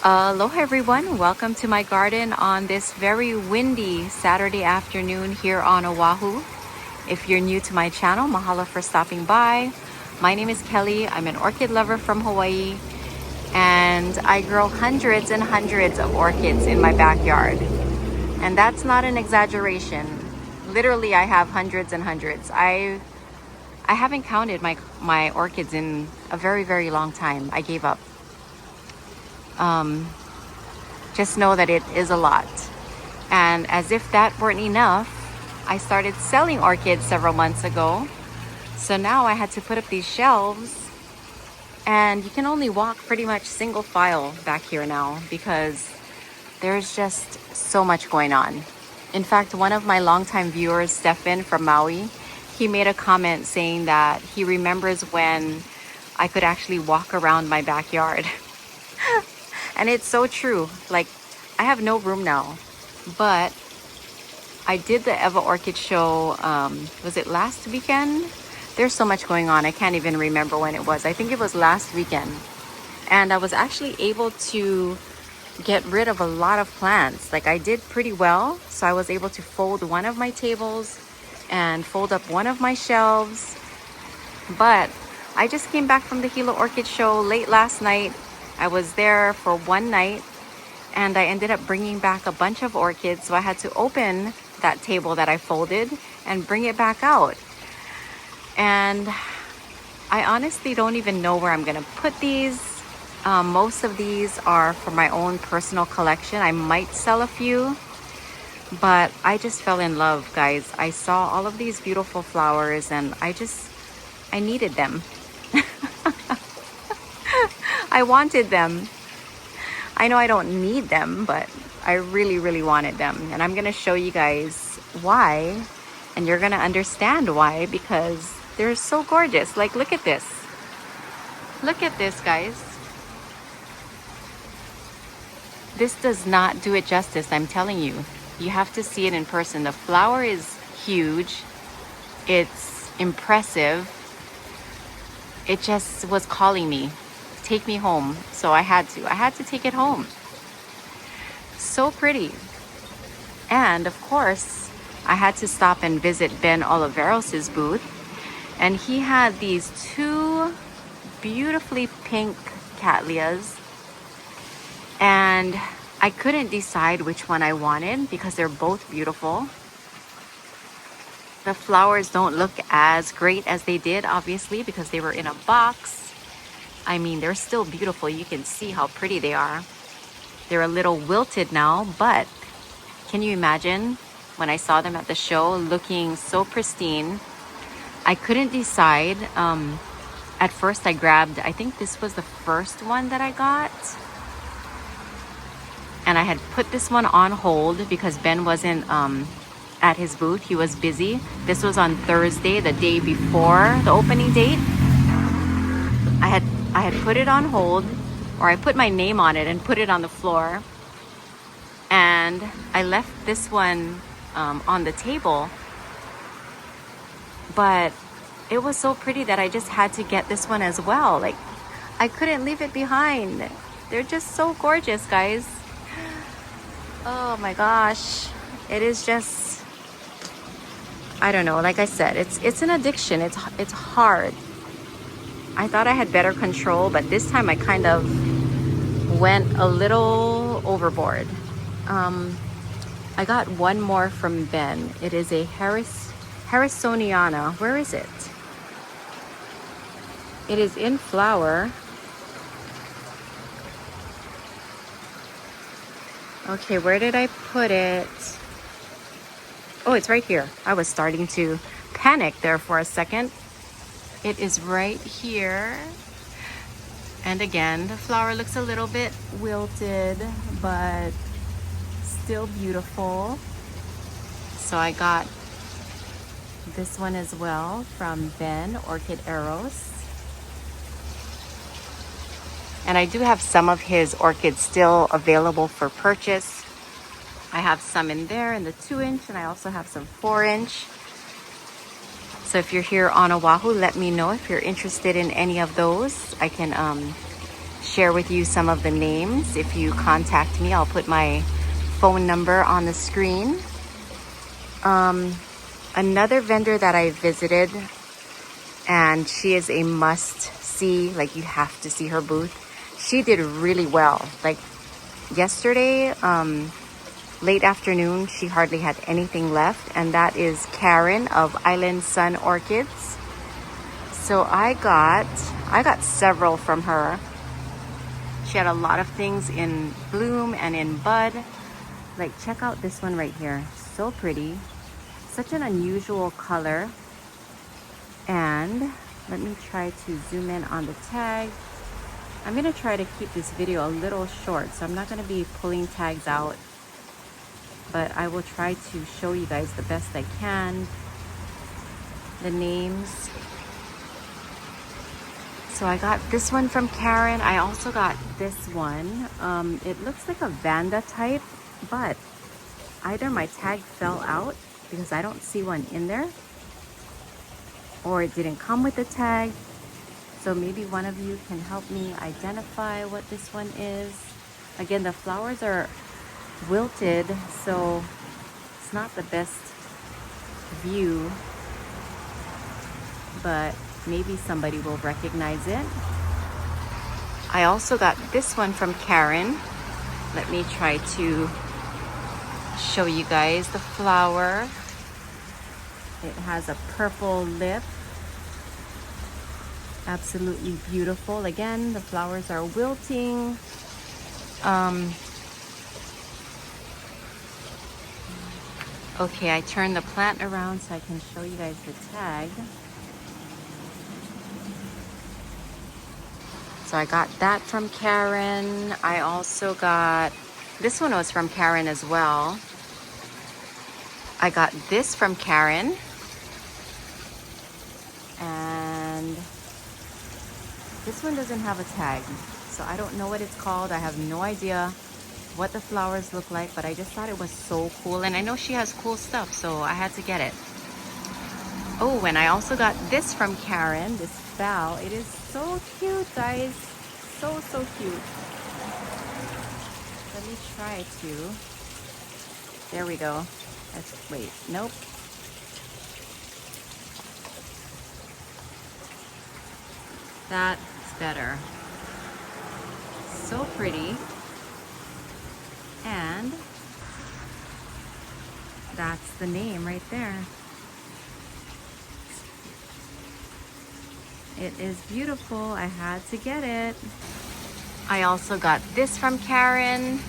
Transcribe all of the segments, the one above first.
Aloha everyone, welcome to my garden on this very windy Saturday afternoon here on Oahu. If you're new to my channel, mahalo for stopping by. My name is Kelly. I'm an orchid lover from Hawaii, and I grow hundreds and hundreds of orchids in my backyard. And that's not an exaggeration. Literally, I have hundreds and hundreds. I haven't counted my orchids in a very, very long time. I gave up. Just know that it is a lot. And as if that weren't enough, I started selling orchids several months ago. So now I had to put up these shelves, and you can only walk pretty much single file back here now because there's just so much going on. In fact, one of my longtime viewers, Stefan from Maui, he made a comment saying that he remembers when I could actually walk around my backyard. And it's so true. Like, I have no room now, but I did the Hilo Orchid Show, was it last weekend? There's so much going on. I can't even remember when it was. I think it was last weekend. And I was actually able to get rid of a lot of plants. Like, I did pretty well. So I was able to fold one of my tables and fold up one of my shelves. But I just came back from the Hilo Orchid Show late last night. I was there for one night, and I ended up bringing back a bunch of orchids. So I had to open that table that I folded and bring it back out. And I honestly don't even know where I'm gonna put these. Most of these are for my own personal collection. I might sell a few, but I just fell in love, guys. I saw all of these beautiful flowers and I needed them. I wanted them. I know I don't need them, but I really, really wanted them. And I'm gonna show you guys why, and you're gonna understand why, because they're so gorgeous. Like, look at this. Look at this, guys. This does not do it justice, I'm telling you. You have to see it in person. The flower is huge. It's impressive. It just was calling me. Take me home. So I had to take it home. So pretty. And of course, I had to stop and visit Ben Oliveros's booth, and he had these two beautifully pink cattleyas, and I couldn't decide which one I wanted because they're both beautiful. The flowers don't look as great as they did, obviously, because they were in a box. I mean, they're still beautiful. You can see how pretty they are. They're a little wilted now, but can you imagine when I saw them at the show looking so pristine? I couldn't decide. At first I grabbed, I think this was the first one that I got. And I had put this one on hold because Ben wasn't at his booth. He was busy. This was on Thursday, the day before the opening date. I had put it on hold, or I put my name on it and put it on the floor. And I left this one on the table. But it was so pretty that I just had to get this one as well. Like, I couldn't leave it behind. They're just so gorgeous, guys. Oh my gosh. It is just, I don't know, like I said, it's an addiction. It's hard. I thought I had better control, but this time I kind of went a little overboard. I got one more from Ben. It is a Harrisoniana. Where is it? It is in flower. Okay, where did I put it? Oh, it's right here. I was starting to panic there for a second. It is right here. And again, the flower looks a little bit wilted, but still beautiful. So I got this one as well from Ben, Orchid Eros. And I do have some of his orchids still available for purchase. I have some in there in the 2-inch, and I also have some 4-inch. So if you're here on Oahu, let me know if you're interested in any of those. I can share with you some of the names. If you contact me, I'll put my phone number on the screen. Another vendor that I visited, and she is a must see, like you have to see her booth. She did really well. Like yesterday, late afternoon, she hardly had anything left, and that is Karen of Island Sun Orchids. So I got several from her. She had a lot of things in bloom and in bud. Like, check out this one right here. So pretty. Such an unusual color. And let me try to zoom in on the tag. I'm gonna try to keep this video a little short, so I'm not gonna be pulling tags out, but I will try to show you guys the best I can, the names. So I got this one from Karen. I also got this one. It looks like a Vanda type, but either my tag fell out because I don't see one in there, or it didn't come with the tag. So maybe one of you can help me identify what this one is. Again, the flowers are wilted, so it's not the best view, but maybe somebody will recognize it. I also got this one from Karen. Let me try to show you guys the flower. It has a purple lip. Absolutely beautiful. Again, the flowers are wilting. Okay, I turned the plant around so I can show you guys the tag. So I got that from Karen. I also got, this one was from Karen as well. I got this from Karen. And this one doesn't have a tag, so I don't know what it's called. I have no idea what the flowers look like, but I just thought it was so cool. And I know she has cool stuff, so I had to get it. Oh, and I also got this from Karen, this bow. It is so cute, guys. So, so cute. Let me try to. There we go. Let's wait. Nope. That's better. So pretty. And that's the name right there. It is beautiful. I had to get it. I also got this from Karen.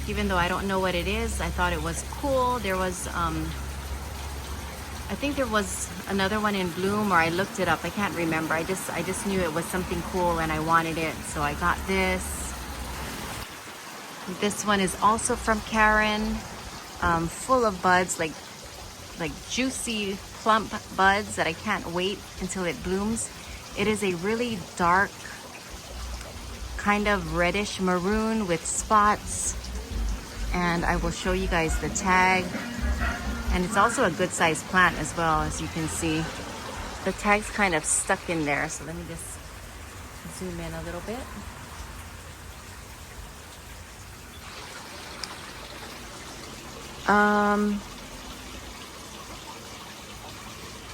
Even though I don't know what it is, I thought it was cool. There was I think there was another one in bloom, or I looked it up. I can't remember. I just knew it was something cool and I wanted it, so I got this. This one is also from Karen, full of buds, like juicy, plump buds that I can't wait until it blooms. It is a really dark, kind of reddish maroon with spots, and I will show you guys the tag. And it's also a good sized plant as well, as you can see. The tag's kind of stuck in there, so let me just zoom in a little bit.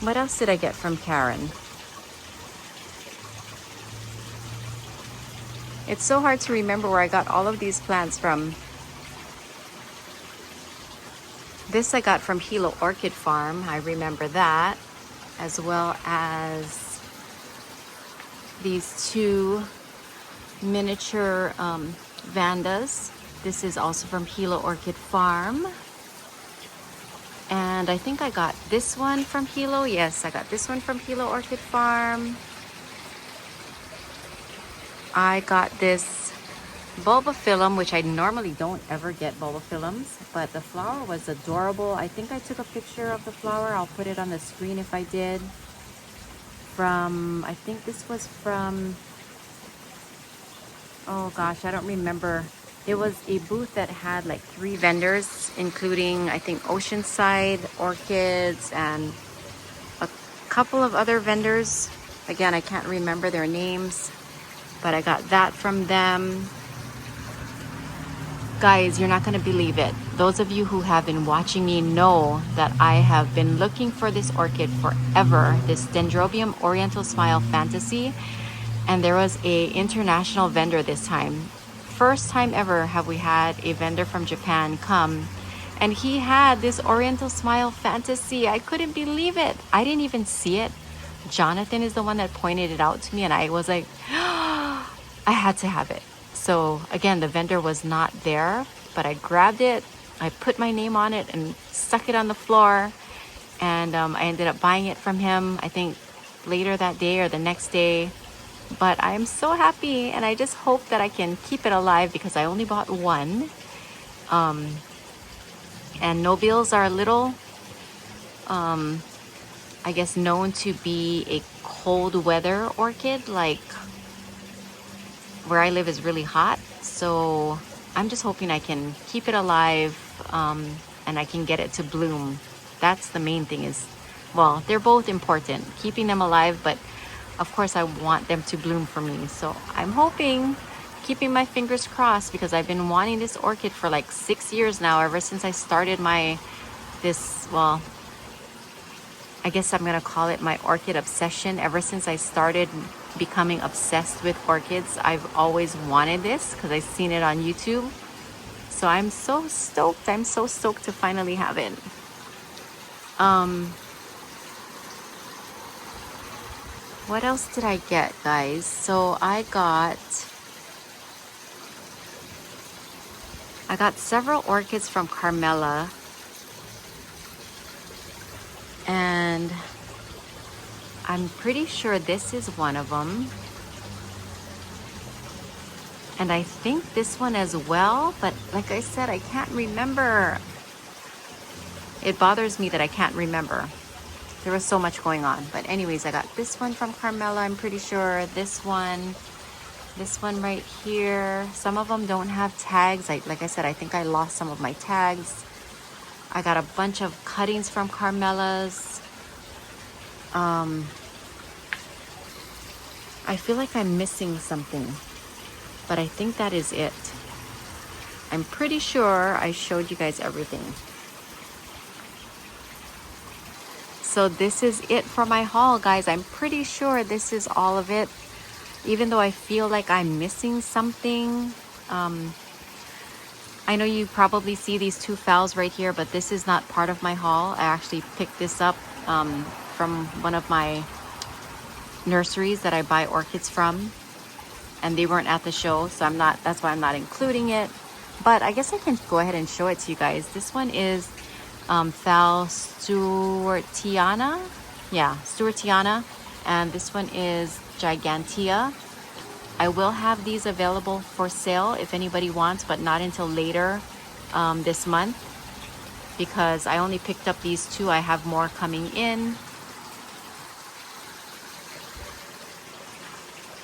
What else did I get from Karen? It's so hard to remember where I got all of these plants from. This I got from Hilo Orchid Farm. I remember that, as well as these two miniature Vandas. This is also from Hilo Orchid Farm. And I think I got this one from Hilo. Yes, I got this one from Hilo Orchid Farm. I got this bulbophyllum, which I normally don't ever get bulbophyllums, but the flower was adorable. I think I took a picture of the flower. I'll put it on the screen if I did. I think this was from, oh gosh, I don't remember. It was a booth that had like 3 vendors, including I think Oceanside, Orchids, and a couple of other vendors. Again, I can't remember their names. but I got that from them. Guys, you're not going to believe it. Those of you who have been watching me know that I have been looking for this orchid forever, this Dendrobium Oriental Smile Fantasy, and there was a international vendor this time. First time ever have we had a vendor from Japan come, and he had this Oriental Smile Fantasy. I couldn't believe it. I didn't even see it. Jonathan is the one that pointed it out to me, and I was like, I had to have it. So again, the vendor was not there, but I grabbed it, I put my name on it and stuck it on the floor, and I ended up buying it from him, I think later that day or the next day. But I am so happy, and I just hope that I can keep it alive because I only bought one. And Nobiles are a little, I guess, known to be a cold weather orchid. Like where I live is really hot, so I'm just hoping I can keep it alive, and I can get it to bloom. That's the main thing. Is, well, they're both important, keeping them alive, but of course I want them to bloom for me. So I'm hoping, keeping my fingers crossed, because I've been wanting this orchid for like 6 years now, ever since I started well, I guess I'm gonna call it my orchid obsession. Ever since I started becoming obsessed with orchids, I've always wanted this because I've seen it on YouTube. So I'm so stoked. I'm so stoked to finally have it. What else did I get, guys? So I got several orchids from Carmela, and I'm pretty sure this is one of them. And I think this one as well, but like I said, I can't remember. It bothers me that I can't remember. There was so much going on. But anyways, I got this one from Carmela, I'm pretty sure. This one right here. Some of them don't have tags. Like I said, I think I lost some of my tags. I got a bunch of cuttings from Carmela's. I feel like I'm missing something, but I think that is it. I'm pretty sure I showed you guys everything. So this is it for my haul, guys. I'm pretty sure this is all of it, even though I feel like I'm missing something. I know you probably see these two phals right here, but this is not part of my haul. I actually picked this up from one of my nurseries that I buy orchids from, and they weren't at the show, so that's why I'm not including it. But I guess I can go ahead and show it to you guys. This one is Phal Stewartiana. Yeah, Stewartiana. And this one is Gigantea. I will have these available for sale if anybody wants, but not until later this month, because I only picked up these two. I have more coming in.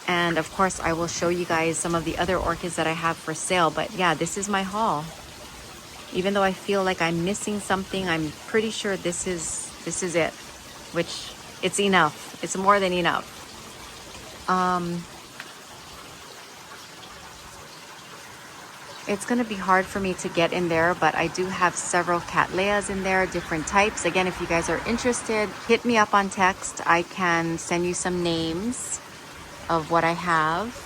And of course, I will show you guys some of the other orchids that I have for sale. But yeah, this is my haul. Even though I feel like I'm missing something, I'm pretty sure this is it, which it's enough. It's more than enough. It's gonna be hard for me to get in there, but I do have several Cattleyas in there, different types. Again, if you guys are interested, hit me up on text. I can send you some names of what I have.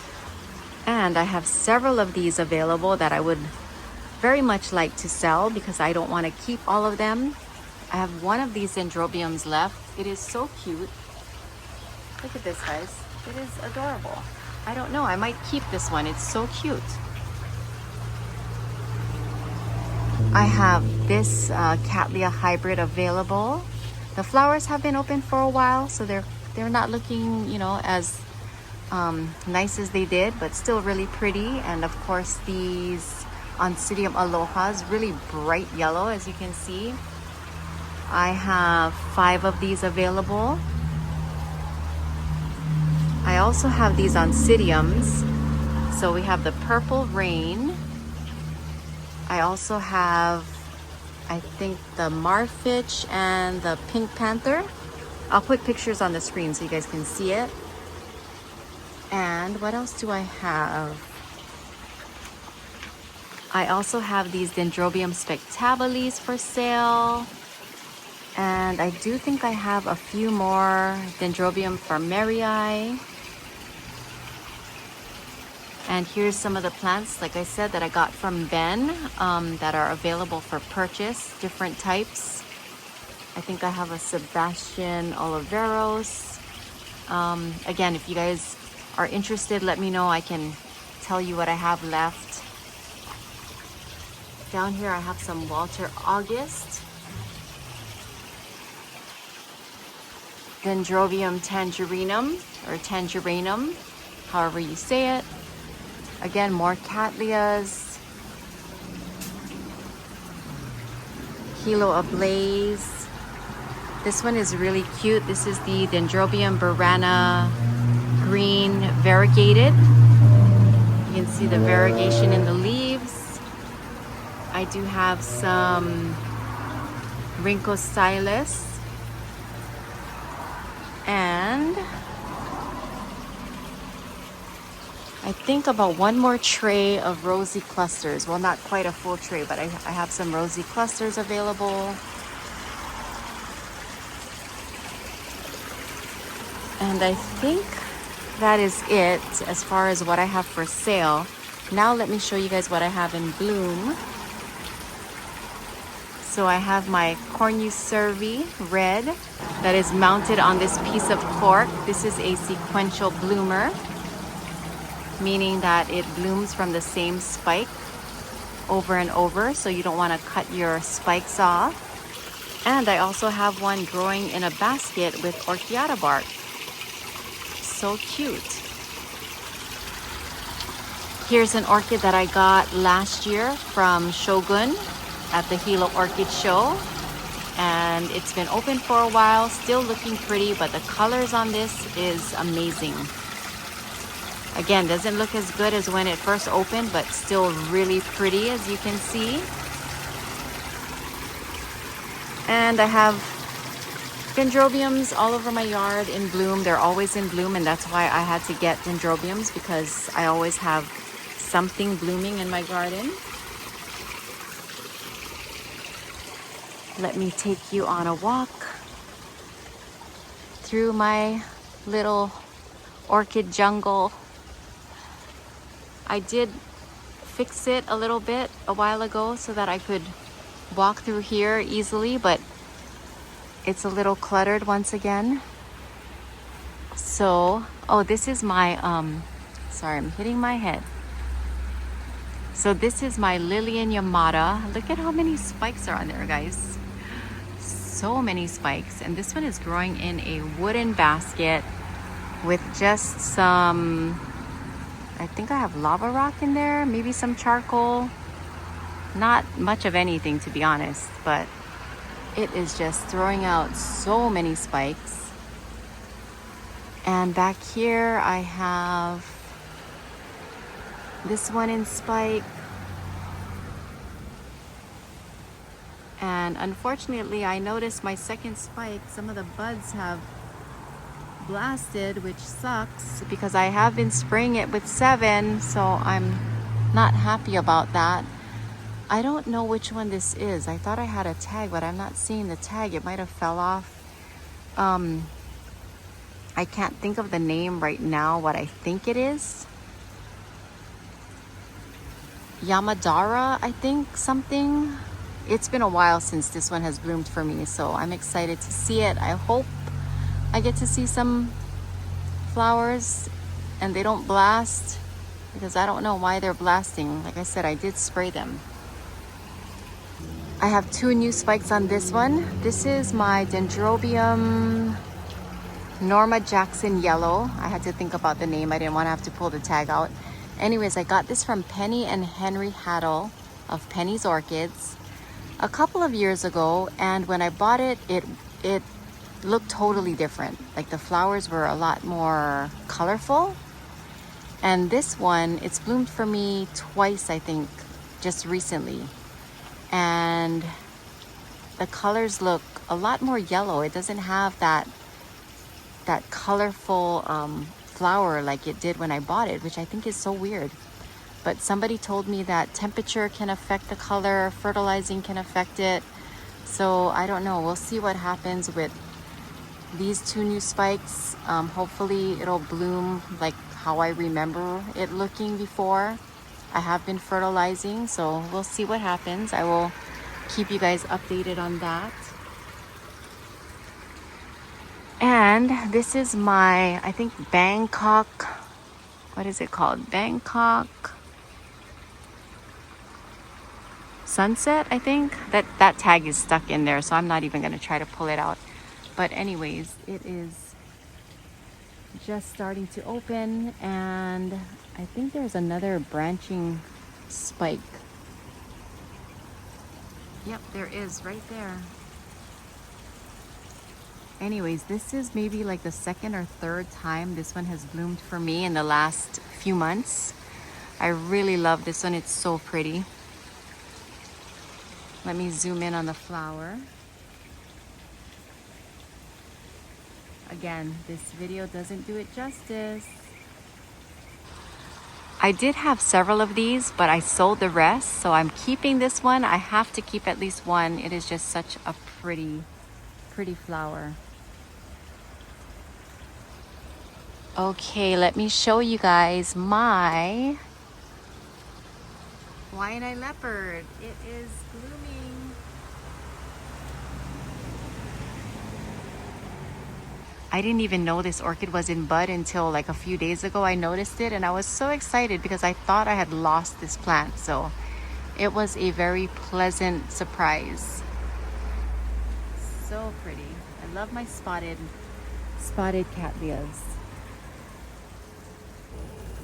And I have several of these available that I would very much like to sell because I don't want to keep all of them. I have one of these Dendrobiums left. It is so cute. Look at this, guys. It is adorable. I don't know, I might keep this one. It's so cute. I have this Cattleya hybrid available. The flowers have been open for a while, so they're not looking, you know, as nice as they did, but still really pretty. And of course, these Oncidium Alohas, really bright yellow, as you can see. I have 5 of these available. I also have these Oncidiums. So we have the Purple Rain. I also have, I think, the Marfitch and the Pink Panther. I'll put pictures on the screen so you guys can see it. And what else do I have? I also have these Dendrobium spectabilis for sale. And I do think I have a few more Dendrobium farmerii. And here's some of the plants, like I said, that I got from Ben that are available for purchase, different types. I think I have a Sebastian Oliveros. Again, if you guys are interested, let me know. I can tell you what I have left. Down here I have some Walter August. Dendrobium tangerinum, or tangerinum, however you say it. Again, more Cattleyas. Hilo Ablaze. This one is really cute. This is the Dendrobium burana green variegated. You can see the variegation in the leaves. I do have some Rhynchostylus. And I think about one more tray of rosy clusters. Well, not quite a full tray, but I have some rosy clusters available. And I think that is it as far as what I have for sale. Now let me show you guys what I have in bloom. So I have my Cornucervi red that is mounted on this piece of cork. This is a sequential bloomer, meaning that it blooms from the same spike over and over, so you don't want to cut your spikes off. And I also have one growing in a basket with orchiata bark. So cute. Here's an orchid that I got last year from Shogun at the Hilo Orchid Show, and it's been open for a while, still looking pretty, but the colors on this is amazing. Again, doesn't look as good as when it first opened, but still really pretty, as you can see. And I have Dendrobiums all over my yard in bloom. They're always in bloom, and that's why I had to get Dendrobiums, because I always have something blooming in my garden. Let me take you on a walk through my little orchid jungle. I did fix it a little bit a while ago so that I could walk through here easily, but it's a little cluttered once again. So, oh, this is my, sorry, I'm hitting my head. So this is my Lillian Yamada. Look at how many spikes are on there, guys. So many spikes. And this one is growing in a wooden basket with just some, I think I have lava rock in there, maybe some charcoal. Not much of anything, to be honest, but it is just throwing out so many spikes. And back here I have this one in spike. And unfortunately, I noticed my second spike, some of the buds have blasted, which sucks because I have been spraying it with 7, so I'm not happy about that. I don't know which one this is. I thought I had a tag, but I'm not seeing the tag. It might have fell off. I can't think of the name right now, what I think it is. Yamadara, I think, something. It's been a while since this one has bloomed for me, so I'm excited to see it. I hope I get to see some flowers and they don't blast, because I don't know why they're blasting. Like I said, I did spray them. I have 2 new spikes on this one. This is my Dendrobium Norma Jackson Yellow. I had to think about the name. I didn't want to have to pull the tag out. Anyways, I got this from Penny and Henry Haddle of Penny's Orchids a couple of years ago, and when I bought it, it looked totally different. Like the flowers were a lot more colorful. And this one, it's bloomed for me twice, I think, just recently. And the colors look a lot more yellow. It doesn't have that colorful flower like it did when I bought it, which I think is so weird. But somebody told me that temperature can affect the color, fertilizing can affect it. So I don't know. We'll see what happens with these two new spikes. Hopefully it'll bloom like how I remember it looking before. I have been fertilizing, so we'll see what happens. I will keep you guys updated on that. And this is my, I think, Bangkok, what is it called? Bangkok Sunset, I think. That tag is stuck in there, so I'm not even gonna try to pull it out. But anyways, it is just starting to open, and I think there's another branching spike. Yep, there is right there. Anyways, this is maybe like the second or third time this one has bloomed for me in the last few months. I really love this one. It's so pretty. Let me zoom in on the flower. Again, this video doesn't do it justice. I did have several of these, but I sold the rest, so I'm keeping this one. I have to keep at least one. It is just such a pretty flower. Okay, let me show you guys my Wine-Eye Leopard. It is blooming. I didn't even know this orchid was in bud until like a few days ago. I noticed it and I was so excited because I thought I had lost this plant. So it was a very pleasant surprise. So pretty. I love my spotted cattleyas.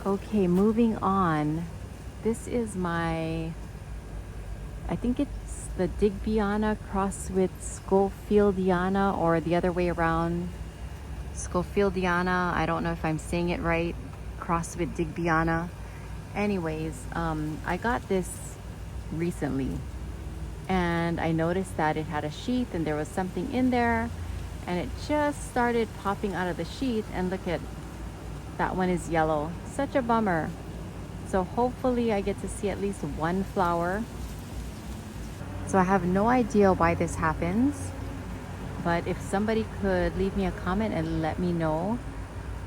Okay, moving on. This is my, I think it's the Digbyana crossed with Schofieldiana, or the other way around. Schofieldiana, I don't know if I'm saying it right, crossed with Digbyana. Anyways, I got this recently and I noticed that it had a sheath and there was something in there, and it just started popping out of the sheath, and look at that one is yellow. Such a bummer. So hopefully I get to see at least one flower. So I have no idea why this happens, but if somebody could leave me a comment and let me know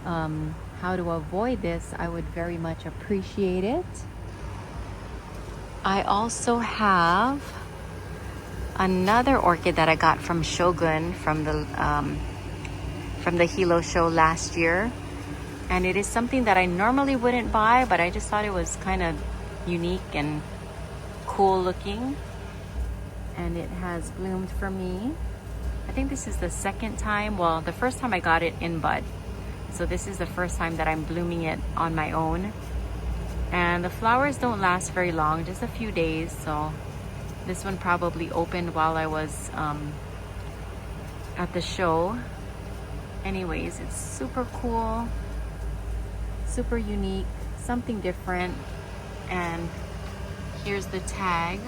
how to avoid this, I would very much appreciate it. I also have another orchid that I got from Shogun from the Hilo show last year. And it is something that I normally wouldn't buy, but I just thought it was kind of unique and cool looking. And it has bloomed for me. I think this is the second time. Well, the first time I got it in bud. So this is the first time that I'm blooming it on my own. And the flowers don't last very long, just a few days. So this one probably opened while I was at the show. Anyways, it's super cool. Super unique, something different. And here's the tag.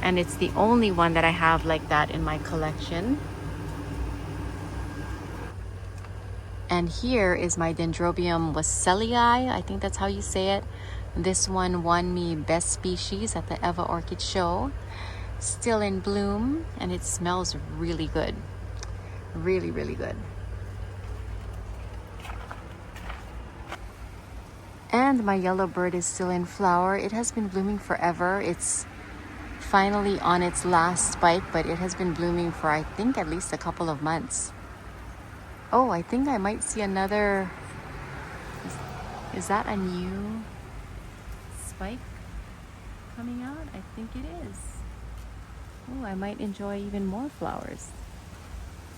And it's the only one that I have like that in my collection. And here is my Dendrobium Wasselii. I think that's how you say it. This one won me Best Species at the Hilo Orchid Show. Still in bloom, and it smells really good. Really, really good. And my yellow bird is still in flower. It has been blooming forever. It's finally on its last spike, but it has been blooming for, I think, at least a couple of months. Oh, I think I might see another. Is that a new spike coming out? I think it is. Oh, I might enjoy even more flowers.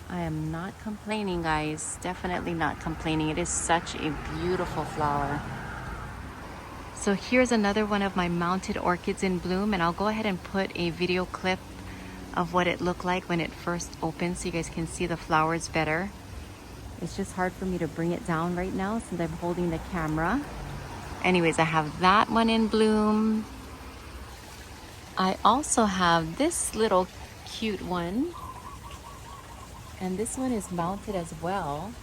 I am not complaining, guys. Definitely not complaining. It is such a beautiful flower. So here's another one of my mounted orchids in bloom, and I'll go ahead and put a video clip of what it looked like when it first opened so you guys can see the flowers better. It's just hard for me to bring it down right now since I'm holding the camera. Anyways, I have that one in bloom. I also have this little cute one. And this one is mounted as well.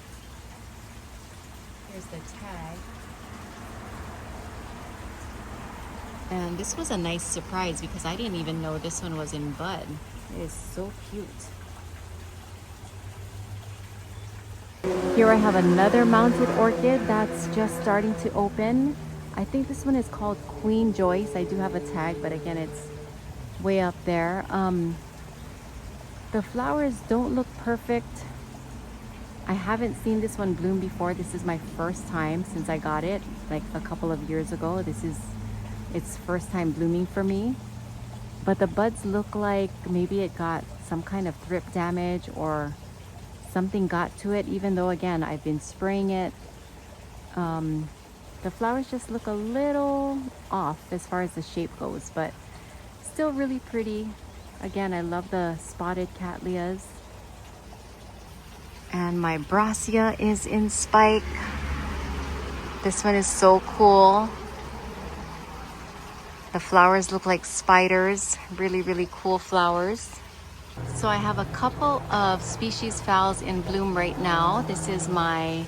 Here's the tag. And this was a nice surprise because I didn't even know this one was in bud. It is so cute. Here I have another mounted orchid that's just starting to open. I think this one is called Queen Joyce. I do have a tag, but again, it's way up there. The flowers don't look perfect. I haven't seen this one bloom before. This is my first time since I got it, like a couple of years ago. This is its first time blooming for me. But the buds look like maybe it got some kind of thrip damage or something got to it, even though again, I've been spraying it. The flowers just look a little off as far as the shape goes, but still really pretty. Again, I love the spotted cattleyas. And my Brassica is in spike. This one is so cool. The flowers look like spiders. Really, really cool flowers. So I have a couple of species phals in bloom right now. This is my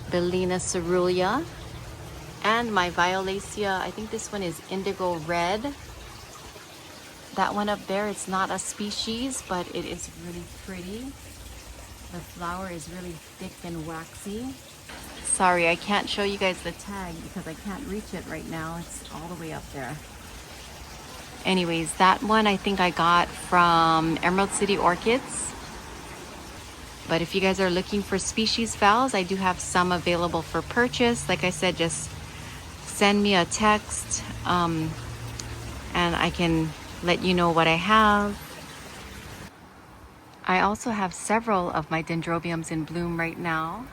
Bellina cerulean and my Violacea. I think this one is indigo red. That one up there, it's not a species, but it is really pretty. The flower is really thick and waxy. Sorry, I can't show you guys the tag because I can't reach it right now. It's all the way up there. Anyways, that one I think I got from Emerald City Orchids. But if you guys are looking for species phals, I do have some available for purchase. Like I said, just send me a text and I can let you know what I have. I also have several of my dendrobiums in bloom right now.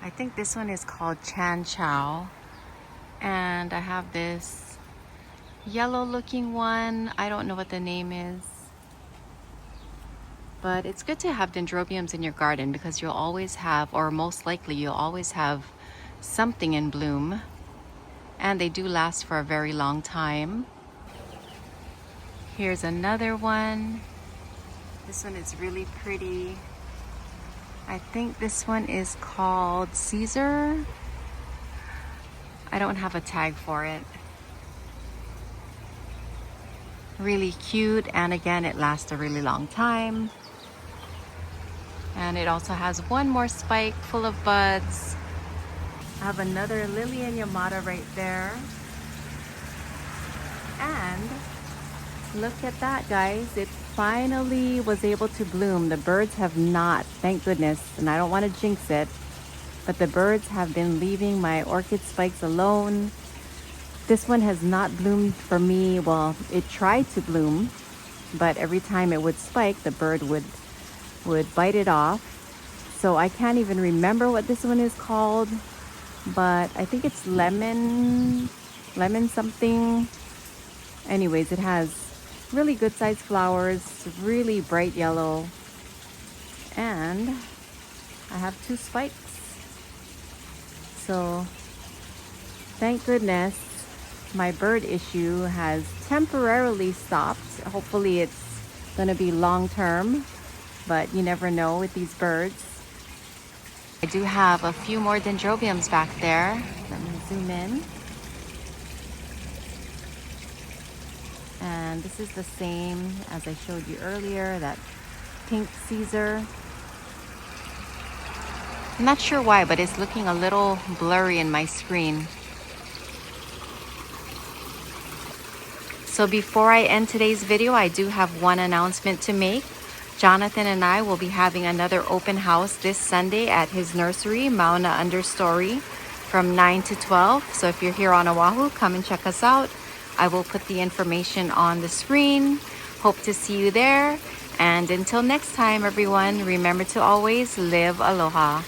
I think this one is called Chan Chow. And I have this yellow looking one. I don't know what the name is. But it's good to have dendrobiums in your garden because you'll always have, or most likely you'll always have something in bloom. And they do last for a very long time. Here's another one. This one is really pretty. I think this one is called Caesar. I don't have a tag for it. Really cute, and again, it lasts a really long time. And it also has one more spike full of buds. I have another Lilian Yamata right there. And look at that, guys. It finally was able to bloom. The birds have not, thank goodness, and I don't want to jinx it, but the birds have been leaving my orchid spikes alone. This one has not bloomed for me. Well, it tried to bloom, but every time it would spike, the bird would bite it off. So I can't even remember what this one is called, but I think it's lemon something. Anyways, it has really good sized flowers, really bright yellow, and I have 2 spikes. So thank goodness my bird issue has temporarily stopped. Hopefully it's gonna be long term, but you never know with these birds. I do have a few more dendrobiums back there. Let me zoom in. And this is the same as I showed you earlier, that pink Caesar. I'm not sure why, but it's looking a little blurry in my screen. So before I end today's video, I do have one announcement to make. Jonathan and I will be having another open house this Sunday at his nursery, Mauna Understory, from 9 to 12. So if you're here on Oahu, come and check us out. I will put the information on the screen. Hope to see you there. And until next time, everyone, remember to always live aloha.